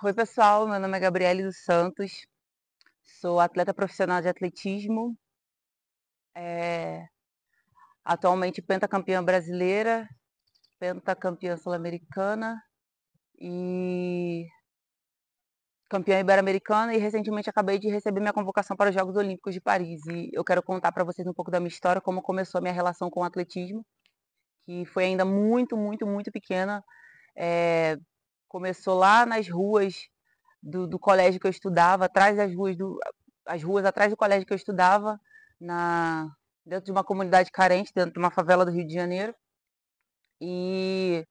Oi, pessoal. Meu nome é Gabriele dos Santos. Sou atleta profissional de atletismo. é, Atualmente pentacampeã brasileira, pentacampeã sul-americana e campeã ibero-americana. E recentemente acabei de receber minha convocação para os Jogos Olímpicos de Paris. E eu quero contar para vocês um pouco da minha história, como começou a minha relação com o atletismo, que foi ainda muito, muito, muito pequena. É, Começou lá nas ruas do colégio que eu estudava, atrás das ruas as ruas atrás do colégio que eu estudava, na, dentro de uma comunidade carente, dentro de uma favela do Rio de Janeiro. E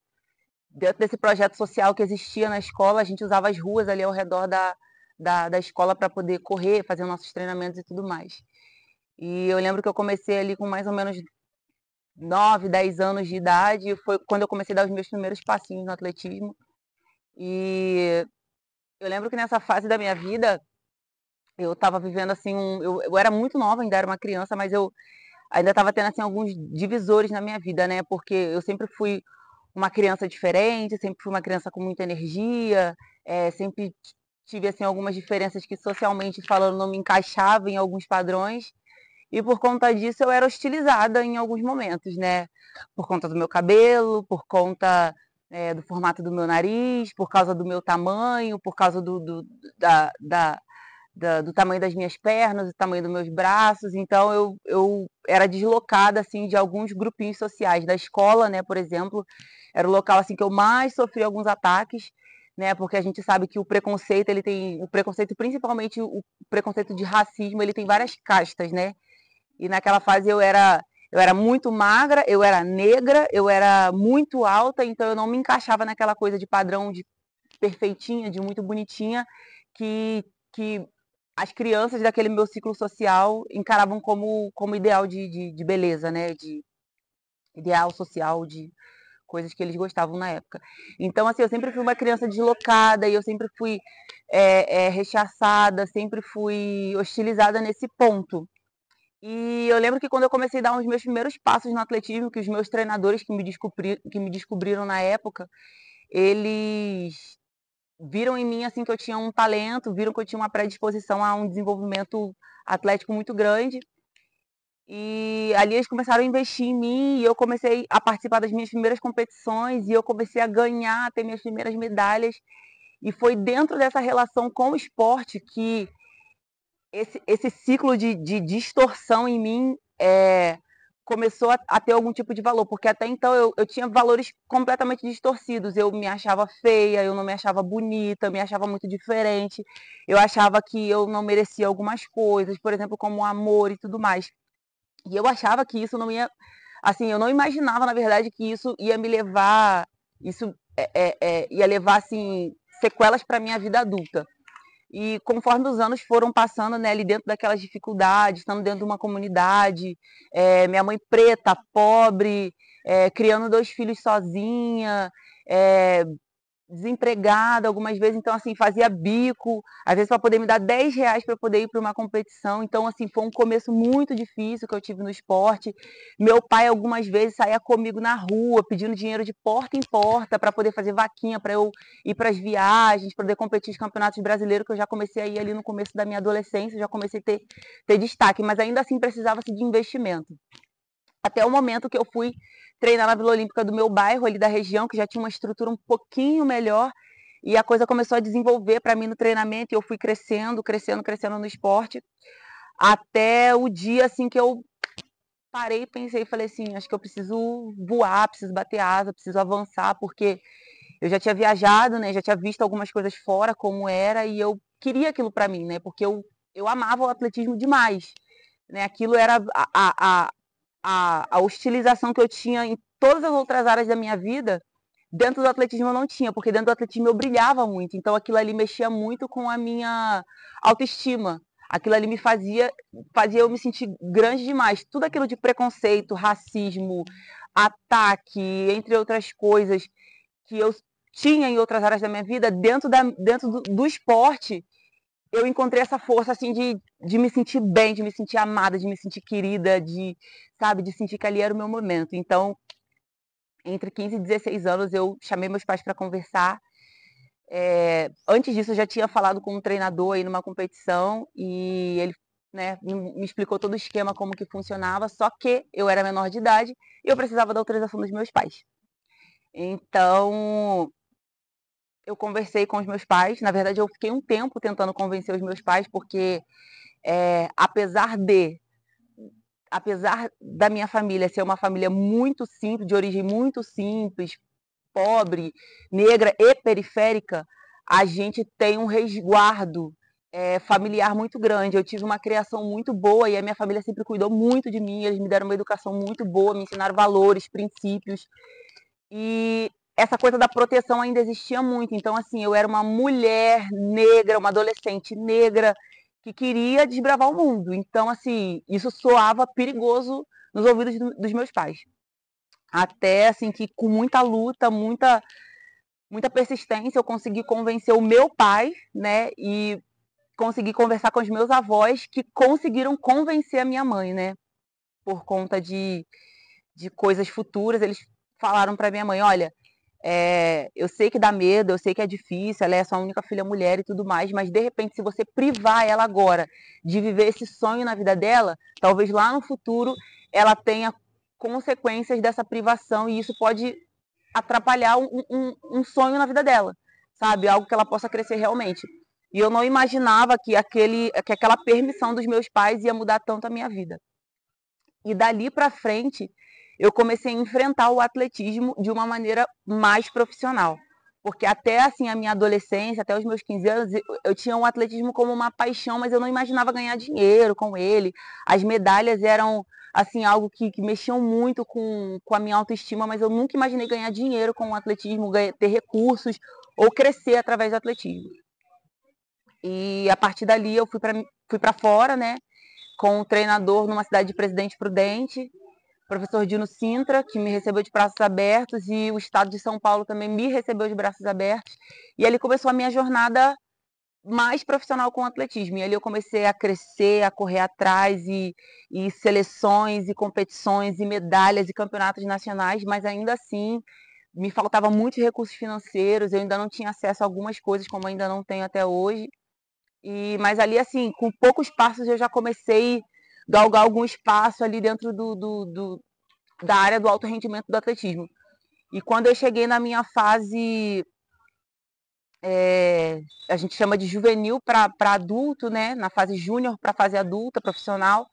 dentro desse projeto social que existia na escola, a gente usava as ruas ali ao redor da escola para poder correr, fazer nossos treinamentos e tudo mais. E eu lembro que eu comecei ali com mais ou menos 9, 10 anos de idade, e foi quando eu comecei a dar os meus primeiros passinhos no atletismo. E eu lembro que nessa fase da minha vida, eu estava vivendo assim, eu era muito nova, ainda era uma criança, mas eu ainda estava tendo assim alguns divisores na minha vida, né? Porque eu sempre fui uma criança diferente, sempre fui uma criança com muita energia, sempre tive assim algumas diferenças que socialmente falando não me encaixavam em alguns padrões. E por conta disso eu era hostilizada em alguns momentos, né? Por conta do meu cabelo, por conta do formato do meu nariz, por causa do meu tamanho, por causa da, da, do tamanho das minhas pernas, do tamanho dos meus braços. Então eu era deslocada assim de alguns grupinhos sociais da escola, né, por exemplo, era o local assim que eu mais sofri alguns ataques, né, porque a gente sabe que o preconceito, ele tem o preconceito, principalmente o preconceito de racismo, ele tem várias castas, né? E naquela fase eu era muito magra, eu era negra, eu era muito alta, então eu não me encaixava naquela coisa de padrão de perfeitinha, de muito bonitinha, que as crianças daquele meu ciclo social encaravam como ideal de beleza, né? De ideal social, de coisas que eles gostavam na época. Então, assim, eu sempre fui uma criança deslocada e eu sempre fui rechaçada, sempre fui hostilizada nesse ponto. E eu lembro que quando eu comecei a dar os meus primeiros passos no atletismo, que os meus treinadores que me descobriram na época, eles viram em mim assim que eu tinha um talento, viram que eu tinha uma predisposição a um desenvolvimento atlético muito grande. E ali eles começaram a investir em mim e eu comecei a participar das minhas primeiras competições e eu comecei a ganhar, a ter minhas primeiras medalhas. E foi dentro dessa relação com o esporte que esse ciclo de distorção em mim começou a ter algum tipo de valor, porque até então eu tinha valores completamente distorcidos. Eu me achava feia, eu não me achava bonita, eu me achava muito diferente. Eu achava que eu não merecia algumas coisas, por exemplo, como amor e tudo mais. E eu achava que isso não ia. Assim, eu não imaginava, na verdade, que isso ia me levar. Isso ia levar, assim, sequelas para minha vida adulta. E conforme os anos foram passando, né, ali dentro daquelas dificuldades, estando dentro de uma comunidade, minha mãe preta, pobre, criando 2 filhos sozinha, é, desempregada algumas vezes, então assim, fazia bico, às vezes para poder me dar R$ 10 para poder ir para uma competição. Então assim, foi um começo muito difícil que eu tive no esporte. Meu pai algumas vezes saía comigo na rua pedindo dinheiro de porta em porta para poder fazer vaquinha para eu ir para as viagens, para poder competir nos campeonatos brasileiros, que eu já comecei a ir ali no começo da minha adolescência, já comecei a ter destaque, mas ainda assim precisava-se de investimento. Até o momento que eu fui treinar na Vila Olímpica do meu bairro, ali da região, que já tinha uma estrutura um pouquinho melhor, e a coisa começou a desenvolver para mim no treinamento, e eu fui crescendo, crescendo, crescendo no esporte, até o dia assim que eu parei, pensei e falei assim, acho que eu preciso voar, preciso bater asa, preciso avançar, porque eu já tinha viajado, né, já tinha visto algumas coisas fora como era, e eu queria aquilo para mim, né, porque eu amava o atletismo demais, né, aquilo era a hostilização que eu tinha em todas as outras áreas da minha vida, dentro do atletismo eu não tinha, porque dentro do atletismo eu brilhava muito. Então aquilo ali mexia muito com a minha autoestima. Aquilo ali fazia eu me sentir grande demais. Tudo aquilo de preconceito, racismo, ataque, entre outras coisas que eu tinha em outras áreas da minha vida, dentro do esporte, eu encontrei essa força assim de me sentir bem, de me sentir amada, de me sentir querida, sabe, de sentir que ali era o meu momento. Então, entre 15 e 16 anos, eu chamei meus pais para conversar Antes disso, eu já tinha falado com um treinador aí numa competição e ele, né, me explicou todo o esquema, como que funcionava, só que eu era menor de idade e eu precisava da autorização dos meus pais. Então, eu conversei com os meus pais. Na verdade, eu fiquei um tempo tentando convencer os meus pais, porque apesar da minha família ser uma família muito simples, de origem muito simples, pobre, negra e periférica, a gente tem um resguardo familiar muito grande. Eu tive uma criação muito boa e a minha família sempre cuidou muito de mim. Eles me deram uma educação muito boa, me ensinaram valores, princípios. E essa coisa da proteção ainda existia muito. Então, assim, eu era uma mulher negra, uma adolescente negra que queria desbravar o mundo. Então, assim, isso soava perigoso nos ouvidos dos meus pais. Até, assim, que com muita luta, muita persistência, eu consegui convencer o meu pai, né? E consegui conversar com os meus avós, que conseguiram convencer a minha mãe, né? Por conta de coisas futuras, eles falaram para minha mãe: olha, eu sei que dá medo, eu sei que é difícil, ela é sua única filha mulher e tudo mais, mas de repente, se você privar ela agora de viver esse sonho na vida dela, talvez lá no futuro ela tenha consequências dessa privação e isso pode atrapalhar um sonho na vida dela, sabe? Algo que ela possa crescer realmente. E eu não imaginava que aquela permissão dos meus pais ia mudar tanto a minha vida. E dali para frente, eu comecei a enfrentar o atletismo de uma maneira mais profissional. Porque até assim a minha adolescência, até os meus 15 anos, eu tinha o atletismo como uma paixão, mas eu não imaginava ganhar dinheiro com ele. As medalhas eram assim algo que mexiam muito com a minha autoestima, mas eu nunca imaginei ganhar dinheiro com o atletismo, ter recursos ou crescer através do atletismo. E a partir dali eu fui para fora, né, com um treinador numa cidade de Presidente Prudente, professor Dino Sintra, que me recebeu de braços abertos, e o estado de São Paulo também me recebeu de braços abertos. E ali começou a minha jornada mais profissional com o atletismo. E ali eu comecei a crescer, a correr atrás, e seleções, e competições, e medalhas, e campeonatos nacionais, mas ainda assim me faltava muitos recursos financeiros, eu ainda não tinha acesso a algumas coisas, como ainda não tenho até hoje. Mas ali, assim, com poucos passos eu já comecei a galgar algum espaço ali dentro da área do alto rendimento do atletismo. E quando eu cheguei na minha fase, a gente chama de juvenil para adulto, né? Na fase júnior para fase adulta, profissional,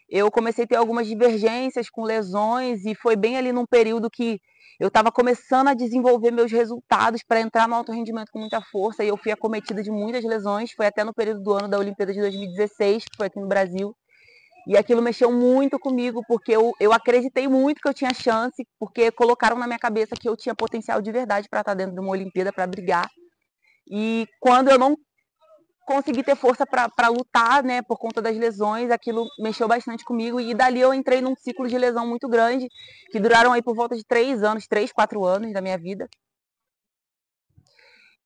eu comecei a ter algumas divergências com lesões e foi bem ali num período que eu estava começando a desenvolver meus resultados para entrar no alto rendimento com muita força e eu fui acometida de muitas lesões. Foi até no período do ano da Olimpíada de 2016, que foi aqui no Brasil. E aquilo mexeu muito comigo, porque eu acreditei muito que eu tinha chance, porque colocaram na minha cabeça que eu tinha potencial de verdade para estar dentro de uma Olimpíada, para brigar. E quando eu não consegui ter força para lutar, né, por conta das lesões, aquilo mexeu bastante comigo. E dali eu entrei num ciclo de lesão muito grande, que duraram aí por volta de 3 anos, 3, 4 anos da minha vida.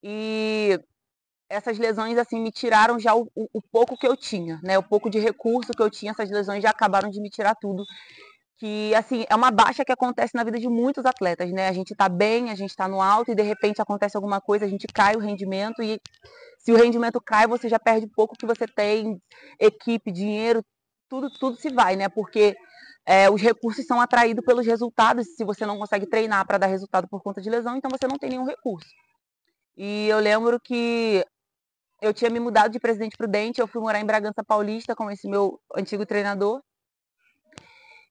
E essas lesões, assim, me tiraram já o pouco que eu tinha, né, o pouco de recurso que eu tinha, essas lesões já acabaram de me tirar tudo. Que, assim, é uma baixa que acontece na vida de muitos atletas, né? A gente tá bem, a gente tá no alto e de repente acontece alguma coisa, a gente cai o rendimento e se o rendimento cai, você já perde pouco que você tem, equipe, dinheiro, tudo se vai, né? Porque os recursos são atraídos pelos resultados. Se você não consegue treinar para dar resultado por conta de lesão, então você não tem nenhum recurso. E eu lembro que eu tinha me mudado de Presidente Prudente, eu fui morar em Bragança Paulista com esse meu antigo treinador.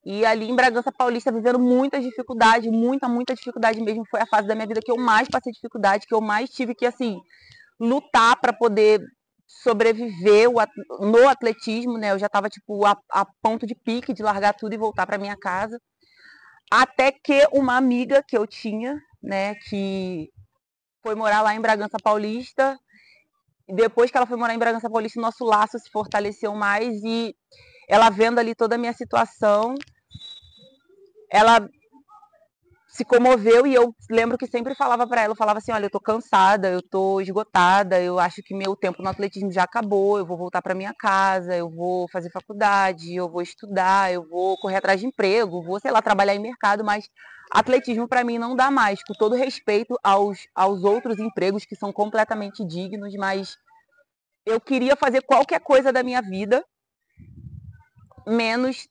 E ali em Bragança Paulista, vivendo muitas dificuldades, muita dificuldade mesmo. Foi a fase da minha vida que eu mais passei dificuldade, que eu mais tive que, assim, lutar para poder sobreviver no atletismo, né? Eu já estava tipo a ponto de pique de largar tudo e voltar para minha casa. Até que uma amiga que eu tinha, né, que foi morar lá em Bragança Paulista, e depois que ela foi morar em Bragança Paulista, nosso laço se fortaleceu mais e ela vendo ali toda a minha situação, ela se comoveu e eu lembro que sempre falava para ela, eu falava assim, olha, eu tô cansada, eu tô esgotada, eu acho que meu tempo no atletismo já acabou, eu vou voltar para minha casa, eu vou fazer faculdade, eu vou estudar, eu vou correr atrás de emprego, vou, sei lá, trabalhar em mercado, mas atletismo para mim não dá mais, com todo respeito aos outros empregos que são completamente dignos, mas eu queria fazer qualquer coisa da minha vida, menos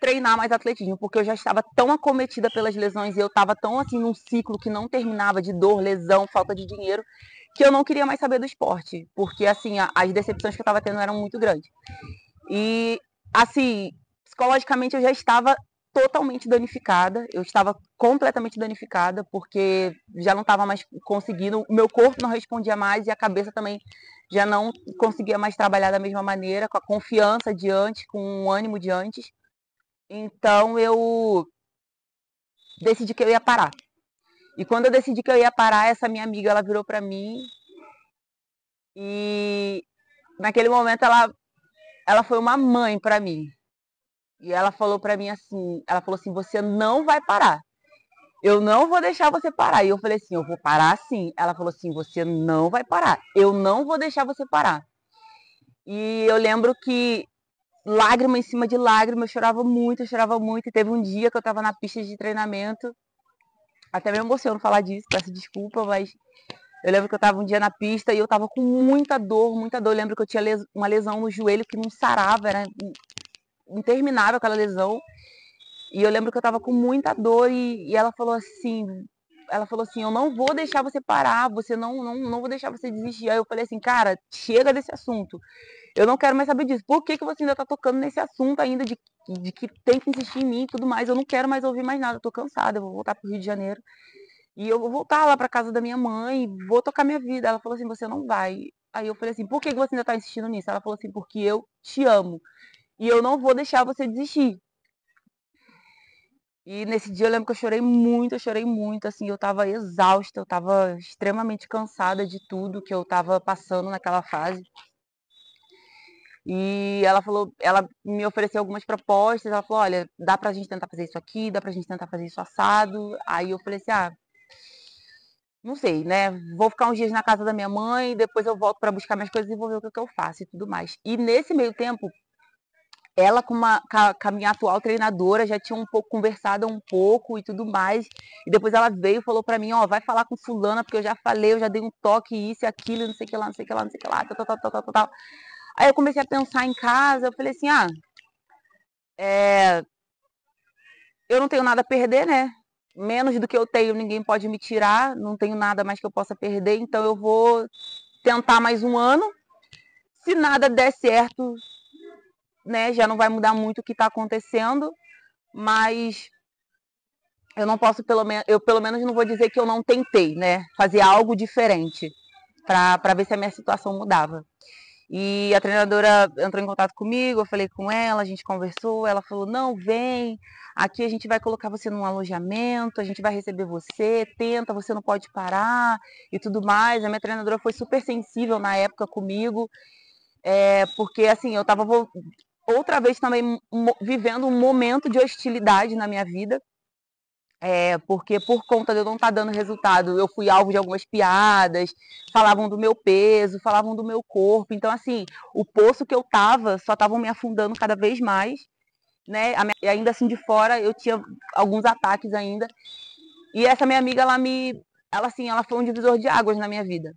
treinar mais atletismo, porque eu já estava tão acometida pelas lesões e eu estava tão assim num ciclo que não terminava de dor, lesão, falta de dinheiro, que eu não queria mais saber do esporte, porque assim, as decepções que eu estava tendo eram muito grandes. E assim, psicologicamente eu já estava totalmente danificada, eu estava completamente danificada, porque já não estava mais conseguindo, o meu corpo não respondia mais e a cabeça também já não conseguia mais trabalhar da mesma maneira, com a confiança de antes, com o ânimo de antes. Então eu decidi que eu ia parar. E quando eu decidi que eu ia parar, essa minha amiga, ela virou pra mim e naquele momento ela foi uma mãe pra mim. E ela falou pra mim assim, ela falou assim, você não vai parar. Eu não vou deixar você parar. E eu falei assim, eu vou parar sim. Ela falou assim, você não vai parar. Eu não vou deixar você parar. E eu lembro que lágrima em cima de lágrima, eu chorava muito. E teve um dia que eu tava na pista de treinamento, até me emociono falar disso, peço desculpa, mas eu lembro que eu tava um dia na pista e eu tava com muita dor, muita dor. Eu lembro que eu tinha uma lesão no joelho que não sarava, era interminável aquela lesão. E eu lembro que eu tava com muita dor e ela falou assim, eu não vou deixar você parar, você não vou deixar você desistir. Aí eu falei assim, cara, chega desse assunto. Eu não quero mais saber disso. Por que você ainda tá tocando nesse assunto ainda de que tem que insistir em mim e tudo mais? Eu não quero mais ouvir mais nada, eu tô cansada, eu vou voltar pro Rio de Janeiro. E eu vou voltar lá pra casa da minha mãe, vou tocar minha vida. Ela falou assim, você não vai. Aí eu falei assim, por que você ainda tá insistindo nisso? Ela falou assim, porque eu te amo. E eu não vou deixar você desistir. E nesse dia eu lembro que eu chorei muito, assim, eu tava exausta, eu tava extremamente cansada de tudo que eu tava passando naquela fase. E ela falou, ela me ofereceu algumas propostas, ela falou, olha, dá pra gente tentar fazer isso aqui, dá pra gente tentar fazer isso assado. Aí eu falei assim, ah, não sei, né? Vou ficar uns dias na casa da minha mãe, depois eu volto pra buscar minhas coisas e vou ver o que eu faço e tudo mais. E nesse meio tempo, ela com a minha atual treinadora já tinha um pouco conversado um pouco e tudo mais. E depois ela veio e falou pra mim, ó, vai falar com fulana, porque eu já falei, eu já dei um toque, isso e aquilo, não sei o que lá, não sei o que lá, não sei o que lá, tal, tal, tal, tal, tal, tal. Aí eu comecei a pensar em casa, eu falei assim, ah, eu não tenho nada a perder, né? Menos do que eu tenho, ninguém pode me tirar, não tenho nada mais que eu possa perder, então eu vou tentar mais um ano. Se nada der certo, né, já não vai mudar muito o que está acontecendo, mas eu não posso, eu pelo menos não vou dizer que eu não tentei, né, fazer algo diferente para ver se a minha situação mudava. E a treinadora entrou em contato comigo, eu falei com ela, a gente conversou, ela falou, não, vem, aqui a gente vai colocar você num alojamento, a gente vai receber você, tenta, você não pode parar e tudo mais. A minha treinadora foi super sensível na época comigo, porque assim, eu estava outra vez também vivendo um momento de hostilidade na minha vida, porque por conta de eu não estar dando resultado, eu fui alvo de algumas piadas, falavam do meu peso, falavam do meu corpo. Então, assim, o poço que eu tava, só estavam me afundando cada vez mais, né? E ainda assim de fora eu tinha alguns ataques ainda. E essa minha amiga, ela foi um divisor de águas na minha vida.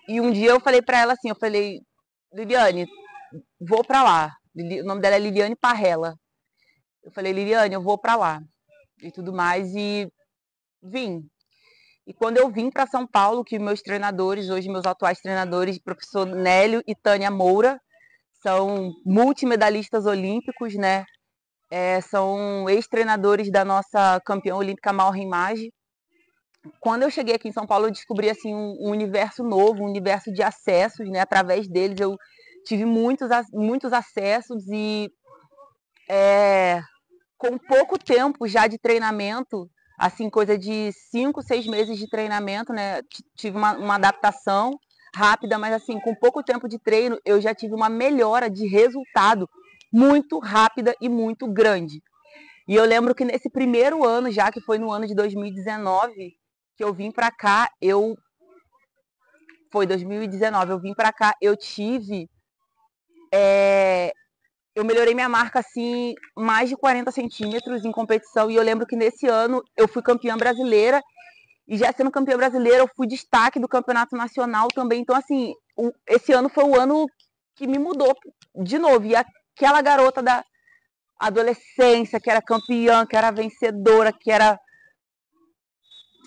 E um dia eu falei pra ela assim, eu falei, Liliane, vou pra lá. O nome dela é Liliane Parrella. Eu falei, Liliane, eu vou pra lá. E tudo mais, e vim. E quando eu vim para São Paulo, que meus treinadores, hoje meus atuais treinadores, professor Nélio e Tânia Moura, são multimedalistas olímpicos, né? São ex-treinadores da nossa campeã olímpica Maureen Maggi. Quando eu cheguei aqui em São Paulo, eu descobri assim um universo novo, um universo de acessos, né? Através deles eu tive muitos acessos e com pouco tempo já de treinamento, assim, coisa de 5, 6 meses de treinamento, né? Tive uma adaptação rápida, mas assim, com pouco tempo de treino, eu já tive uma melhora de resultado muito rápida e muito grande. E eu lembro que nesse primeiro ano, já que foi no ano de 2019, que eu vim pra cá, foi 2019, eu vim pra cá, eu melhorei minha marca, assim, mais de 40 centímetros em competição. E eu lembro que nesse ano eu fui campeã brasileira. E já sendo campeã brasileira, eu fui destaque do campeonato nacional também. Então, assim, esse ano foi o ano que me mudou de novo. E aquela garota da adolescência, que era campeã, que era vencedora, que era,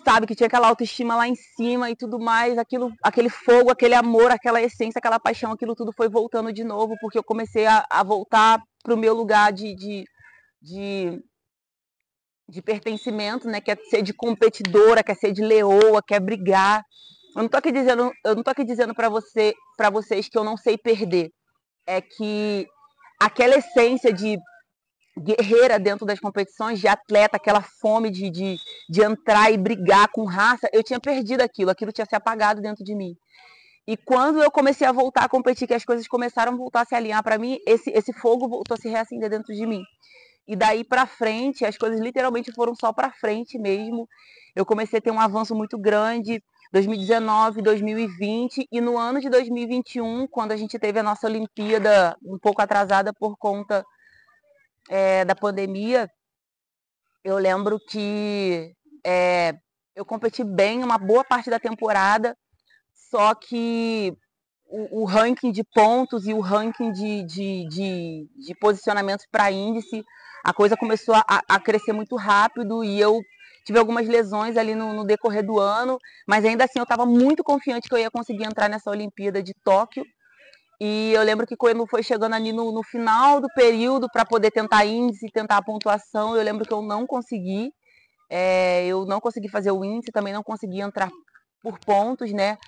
sabe, que tinha aquela autoestima lá em cima e tudo mais, aquele fogo, aquele amor, aquela essência, aquela paixão, aquilo tudo foi voltando de novo, porque eu comecei a voltar pro meu lugar de, de pertencimento, né? Quer ser de competidora, quer ser de leoa, quer brigar. Eu não tô aqui dizendo para vocês que eu não sei perder. É que aquela essência de guerreira dentro das competições, de atleta, aquela fome de entrar e brigar com raça, eu tinha perdido aquilo tinha se apagado dentro de mim. E quando eu comecei a voltar a competir, que as coisas começaram a voltar a se alinhar para mim, esse fogo voltou a se reacender dentro de mim. E daí para frente, as coisas literalmente foram só para frente mesmo. Eu comecei a ter um avanço muito grande, 2019, 2020, e no ano de 2021, quando a gente teve a nossa Olimpíada um pouco atrasada por conta da pandemia, eu lembro que eu competi bem uma boa parte da temporada, só que o ranking de pontos e o ranking de posicionamentos para índice, a coisa começou a crescer muito rápido e eu tive algumas lesões ali no decorrer do ano, mas ainda assim eu estava muito confiante que eu ia conseguir entrar nessa Olimpíada de Tóquio. E eu lembro que quando foi chegando ali no final do período para poder tentar índice, tentar a pontuação, eu lembro que eu não consegui. Eu não consegui fazer o índice, também não consegui entrar por pontos, né?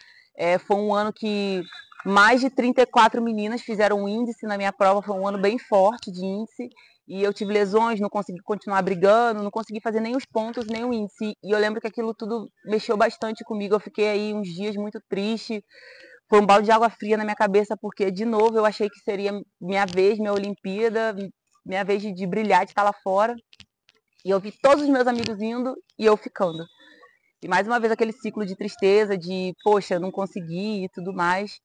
Foi um ano que mais de 34 meninas fizeram o índice na minha prova, foi um ano bem forte de índice. E eu tive lesões, não consegui continuar brigando, não consegui fazer nem os pontos, nem o índice. E eu lembro que aquilo tudo mexeu bastante comigo. Eu fiquei aí uns dias muito triste. Foi um balde de água fria na minha cabeça, porque, de novo, eu achei que seria minha vez, minha Olimpíada, minha vez de brilhar, de estar lá fora. E eu vi todos os meus amigos indo e eu ficando. E mais uma vez aquele ciclo de tristeza, de, poxa, não consegui e tudo mais.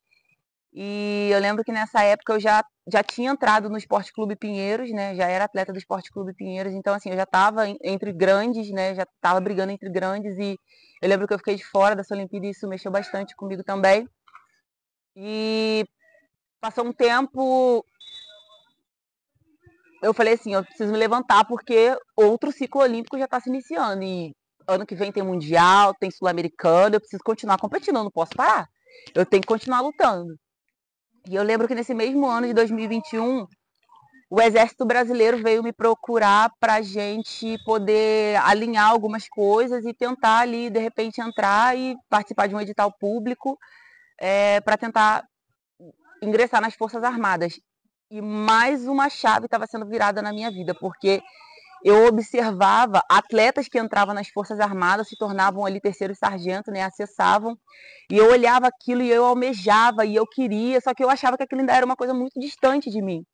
E eu lembro que nessa época eu já tinha entrado no Esporte Clube Pinheiros, né? Já era atleta do Esporte Clube Pinheiros, então assim, eu já estava entre grandes, né? Já estava brigando entre grandes e eu lembro que eu fiquei de fora dessa Olimpíada e isso mexeu bastante comigo também. E passou um tempo, eu falei assim, eu preciso me levantar porque outro ciclo olímpico já está se iniciando e ano que vem tem mundial, tem sul-americano, eu preciso continuar competindo, eu não posso parar. Eu tenho que continuar lutando. E eu lembro que nesse mesmo ano de 2021, o Exército Brasileiro veio me procurar para a gente poder alinhar algumas coisas e tentar ali, de repente, entrar e participar de um edital público para tentar ingressar nas Forças Armadas. E mais uma chave estava sendo virada na minha vida, porque eu observava atletas que entravam nas Forças Armadas, se tornavam ali terceiros sargentos, né, acessavam, e eu olhava aquilo e eu almejava e eu queria, só que eu achava que aquilo ainda era uma coisa muito distante de mim.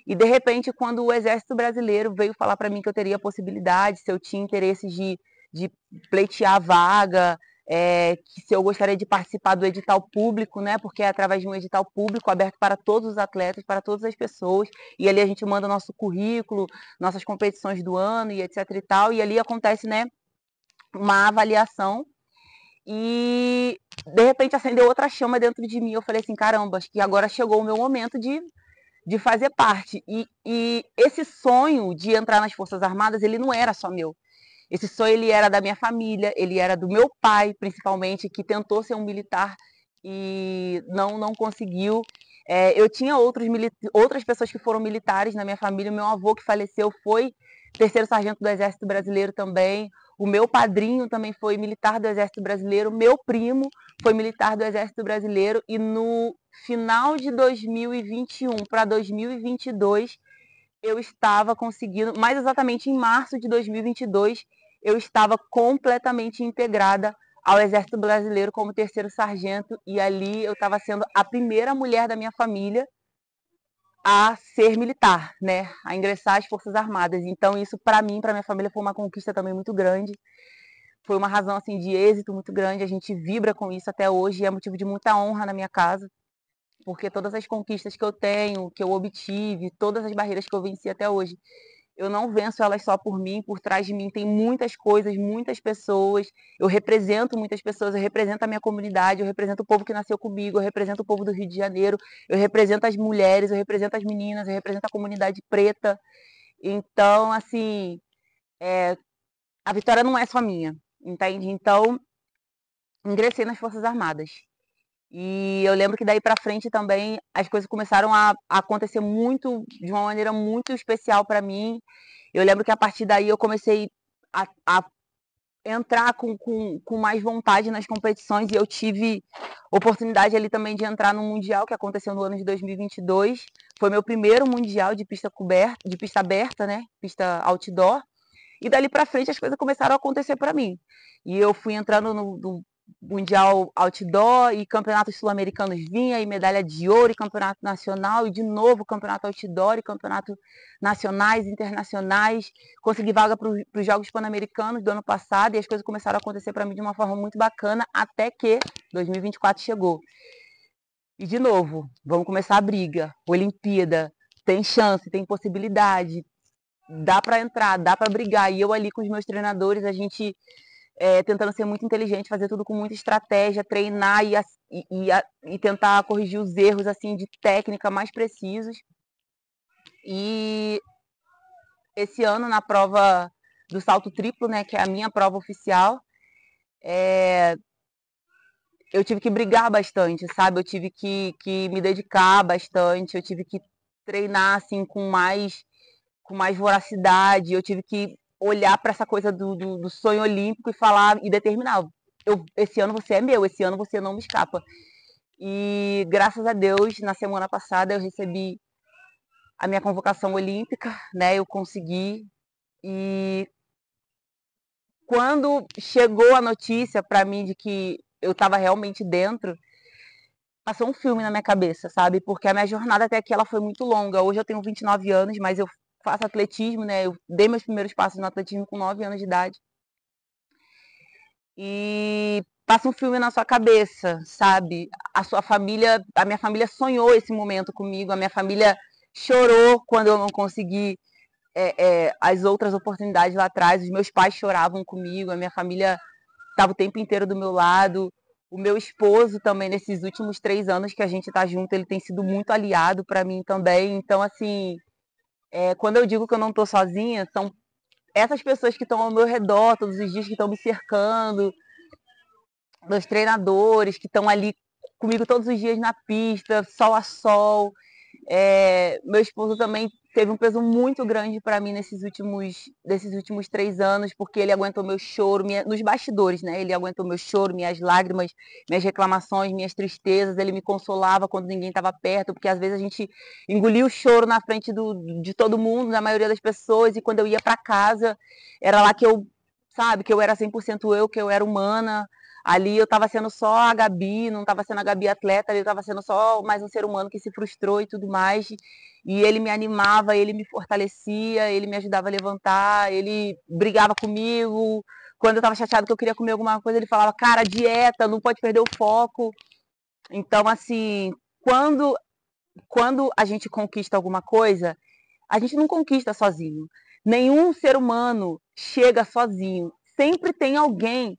E de repente, quando o Exército Brasileiro veio falar para mim que eu teria a possibilidade, se eu tinha interesse de pleitear a vaga, que se eu gostaria de participar do edital público, né? Porque é através de um edital público aberto para todos os atletas, para todas as pessoas, e ali a gente manda nosso currículo, nossas competições do ano e etc e tal, e ali acontece, né, uma avaliação e de repente acendeu outra chama dentro de mim. Eu falei assim, caramba, acho que agora chegou o meu momento de fazer parte. E esse sonho de entrar nas Forças Armadas, ele não era só meu. Esse sonho ele era da minha família, ele era do meu pai, principalmente, que tentou ser um militar e não conseguiu. Eu tinha outras pessoas que foram militares na minha família. Meu avô que faleceu foi terceiro sargento do Exército Brasileiro também. O meu padrinho também foi militar do Exército Brasileiro. Meu primo foi militar do Exército Brasileiro. E no final de 2021 para 2022, eu estava conseguindo, mais exatamente em março de 2022, eu estava completamente integrada ao Exército Brasileiro como terceiro sargento e ali eu estava sendo a primeira mulher da minha família a ser militar, né? A ingressar às Forças Armadas. Então isso para mim, para minha família foi uma conquista também muito grande. Foi uma razão assim de êxito muito grande. A gente vibra com isso até hoje e é motivo de muita honra na minha casa, porque todas as conquistas que eu tenho, que eu obtive, todas as barreiras que eu venci até hoje, eu não venço elas só por mim, por trás de mim tem muitas coisas, muitas pessoas. Eu represento muitas pessoas, eu represento a minha comunidade, eu represento o povo que nasceu comigo, eu represento o povo do Rio de Janeiro, eu represento as mulheres, eu represento as meninas, eu represento a comunidade preta. Então, assim, a vitória não é só minha, entende? Então, ingressei nas Forças Armadas. E eu lembro que daí pra frente também as coisas começaram a acontecer muito, de uma maneira muito especial para mim. Eu lembro que a partir daí eu comecei a entrar com mais vontade nas competições e eu tive oportunidade ali também de entrar no Mundial que aconteceu no ano de 2022. Foi meu primeiro Mundial de pista coberta, de pista aberta, né? Pista outdoor. E dali para frente as coisas começaram a acontecer para mim. E eu fui entrando no Mundial Outdoor e campeonatos sul-americanos vinha, e medalha de ouro, e campeonato nacional, e de novo campeonato outdoor, e campeonato nacionais, internacionais. Consegui vaga para os Jogos Pan-Americanos do ano passado, e as coisas começaram a acontecer para mim de uma forma muito bacana, até que 2024 chegou. E de novo, vamos começar a briga. Olimpíada, tem chance, tem possibilidade, dá para entrar, dá para brigar. E eu ali com os meus treinadores, a gente tentando ser muito inteligente, fazer tudo com muita estratégia, treinar e tentar corrigir os erros assim de técnica mais precisos. E esse ano na prova do salto triplo, né, que é a minha prova oficial, eu tive que brigar bastante, sabe? Eu tive que me dedicar bastante, eu tive que treinar assim com mais voracidade, eu tive que olhar para essa coisa do sonho olímpico e falar e determinar. Esse ano você é meu, esse ano você não me escapa. E graças a Deus, na semana passada eu recebi a minha convocação olímpica, né? Eu consegui. E quando chegou a notícia para mim de que eu estava realmente dentro, passou um filme na minha cabeça, sabe? Porque a minha jornada até aqui ela foi muito longa. Hoje eu tenho 29 anos, mas eu faço atletismo, né? Eu dei meus primeiros passos no atletismo com 9 anos de idade. E passa um filme na sua cabeça, sabe? A sua família, a minha família sonhou esse momento comigo, a minha família chorou quando eu não consegui as outras oportunidades lá atrás, os meus pais choravam comigo, a minha família estava o tempo inteiro do meu lado. O meu esposo também, nesses últimos 3 anos que a gente está junto, ele tem sido muito aliado para mim também. Então, assim, quando eu digo que eu não estou sozinha, são essas pessoas que estão ao meu redor todos os dias, que estão me cercando, meus treinadores, que estão ali comigo todos os dias na pista, sol a sol. Meu esposo também teve um peso muito grande para mim desses últimos 3 anos, porque ele aguentou meu choro, nos bastidores, né? Ele aguentou meu choro, minhas lágrimas, minhas reclamações, minhas tristezas. Ele me consolava quando ninguém estava perto, porque às vezes a gente engolia o choro na frente de todo mundo, da maioria das pessoas, e quando eu ia para casa, era lá que eu, sabe, que eu era 100% eu, que eu era humana. Ali eu estava sendo só a Gabi, não estava sendo a Gabi atleta, ali eu estava sendo só mais um ser humano que se frustrou e tudo mais. E ele me animava, ele me fortalecia, ele me ajudava a levantar, ele brigava comigo. Quando eu estava chateado que eu queria comer alguma coisa, ele falava, cara, dieta, não pode perder o foco. Então, assim, quando, quando a gente conquista alguma coisa, a gente não conquista sozinho. Nenhum ser humano chega sozinho. Sempre tem alguém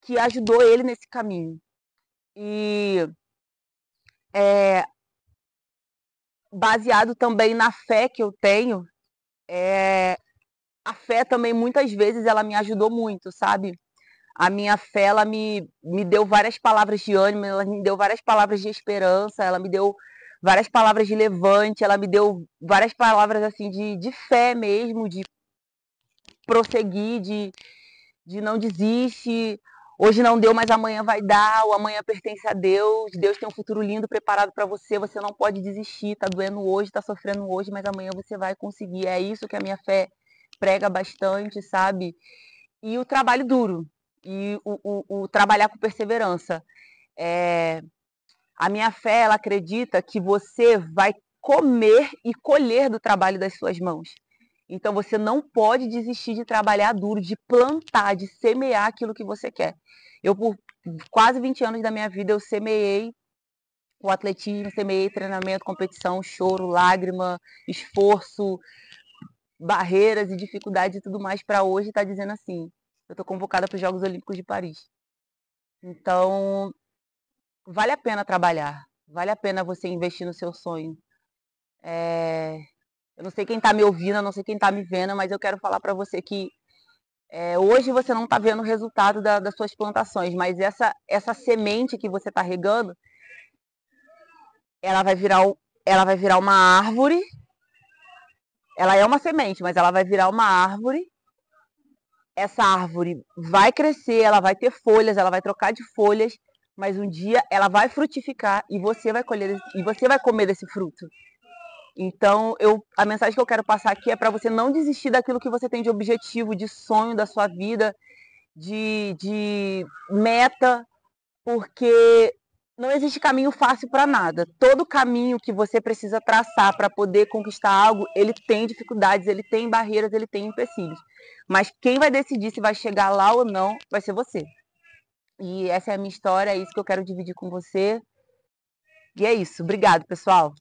que ajudou ele nesse caminho. E é, baseado também na fé que eu tenho, a fé também muitas vezes ela me ajudou muito, sabe? A minha fé ela me deu várias palavras de ânimo, ela me deu várias palavras de esperança, ela me deu várias palavras de levante, ela me deu várias palavras assim de fé mesmo, de prosseguir, de não desiste. Hoje não deu, mas amanhã vai dar. O amanhã pertence a Deus. Deus tem um futuro lindo preparado para você. Você não pode desistir. Tá doendo hoje, tá sofrendo hoje, mas amanhã você vai conseguir. É isso que a minha fé prega bastante, sabe? E o trabalho duro. E o trabalhar com perseverança. A minha fé, ela acredita que você vai comer e colher do trabalho das suas mãos. Então você não pode desistir de trabalhar duro, de plantar, de semear aquilo que você quer. Eu, por quase 20 anos da minha vida, eu semeei o atletismo, semeei treinamento, competição, choro, lágrima, esforço, barreiras e dificuldades e tudo mais, para hoje estar dizendo assim, eu estou convocada para os Jogos Olímpicos de Paris. Então, vale a pena trabalhar, vale a pena você investir no seu sonho. Eu não sei quem está me ouvindo, eu não sei quem está me vendo, mas eu quero falar para você que hoje você não está vendo o resultado das suas plantações, mas essa semente que você está regando, ela vai virar uma árvore. Ela é uma semente, mas ela vai virar uma árvore. Essa árvore vai crescer, ela vai ter folhas, ela vai trocar de folhas, mas um dia ela vai frutificar e você vai colher e você vai comer desse fruto. Então, a mensagem que eu quero passar aqui é para você não desistir daquilo que você tem de objetivo, de sonho da sua vida, de meta, porque não existe caminho fácil para nada. Todo caminho que você precisa traçar para poder conquistar algo, ele tem dificuldades, ele tem barreiras, ele tem empecilhos. Mas quem vai decidir se vai chegar lá ou não, vai ser você. E essa é a minha história, é isso que eu quero dividir com você. E é isso. Obrigado, pessoal.